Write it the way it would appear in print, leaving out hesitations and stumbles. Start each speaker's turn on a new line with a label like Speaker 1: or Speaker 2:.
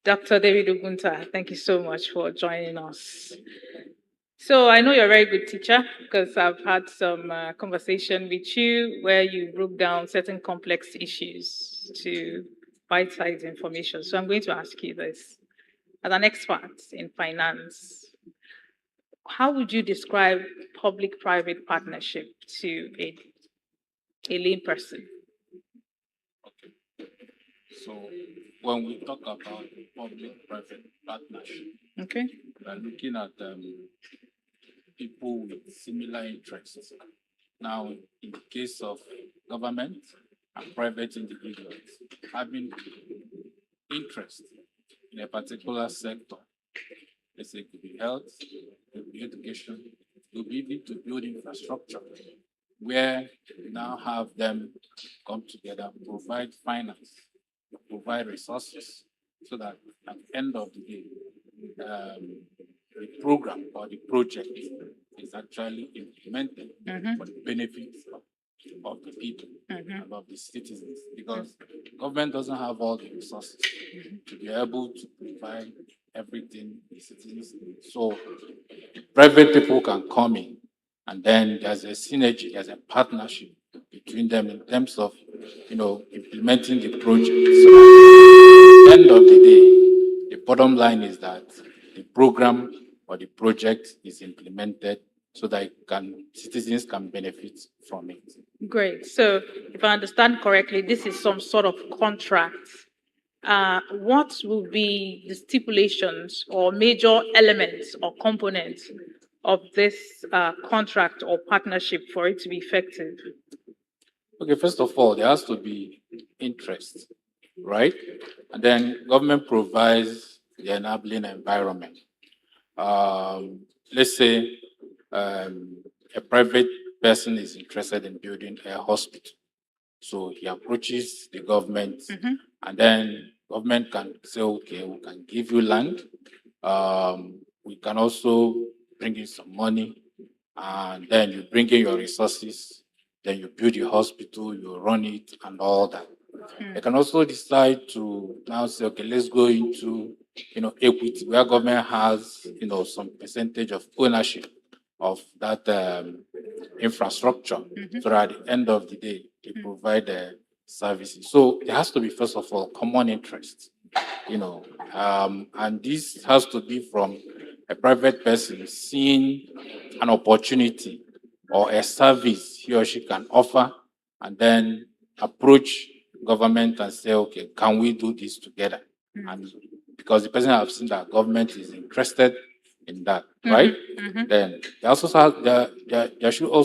Speaker 1: Dr. David Ugunta, thank you so much for joining us. So I know you're a very good teacher because I've had some conversation with you where you broke down certain complex issues to bite-sized information. So I'm going to ask you this. As an expert in finance, how would you describe public-private partnership to a lay person?
Speaker 2: So when we talk about public-private partnership,
Speaker 1: Okay.
Speaker 2: we are looking at people with similar interests. Now, in the case of government and private individuals having interest in a particular sector, let's say it could be health, it could be education, it could be even to build infrastructure, where we now have them come together, provide finance, provide resources, so that at the end of the day, the program or the project is actually implemented for the benefit of the people and of the citizens, because government doesn't have all the resources to be able to provide everything the citizens need. So private people can come in, and then there's a synergy, there's a partnership between them in terms of implementing the project. So at the end of the day, the bottom line is that the program or the project is implemented so that citizens can benefit from it.
Speaker 1: Great. So, if I understand correctly, this is some sort of contract. What will be the stipulations or major elements or components of this contract or partnership for it to be effective?
Speaker 2: Okay, first of all, there has to be interest, right? And then government provides the enabling environment. Let's say a private person is interested in building a hospital. So he approaches the government, and then government can say, okay, we can give you land. We can also bring in some money, and then you bring in your resources, then you build your hospital, you run it, and all that. They can also decide to now say, okay, let's go into equity, where government has some percentage of ownership of that infrastructure, so that at the end of the day they provide the services. So there has to be, first of all, common interest, and this has to be from a private person seeing an opportunity or a service he or she can offer, and then approach government and say, okay, can we do this together? And because the person have seen that government is interested in that, right? Then there should also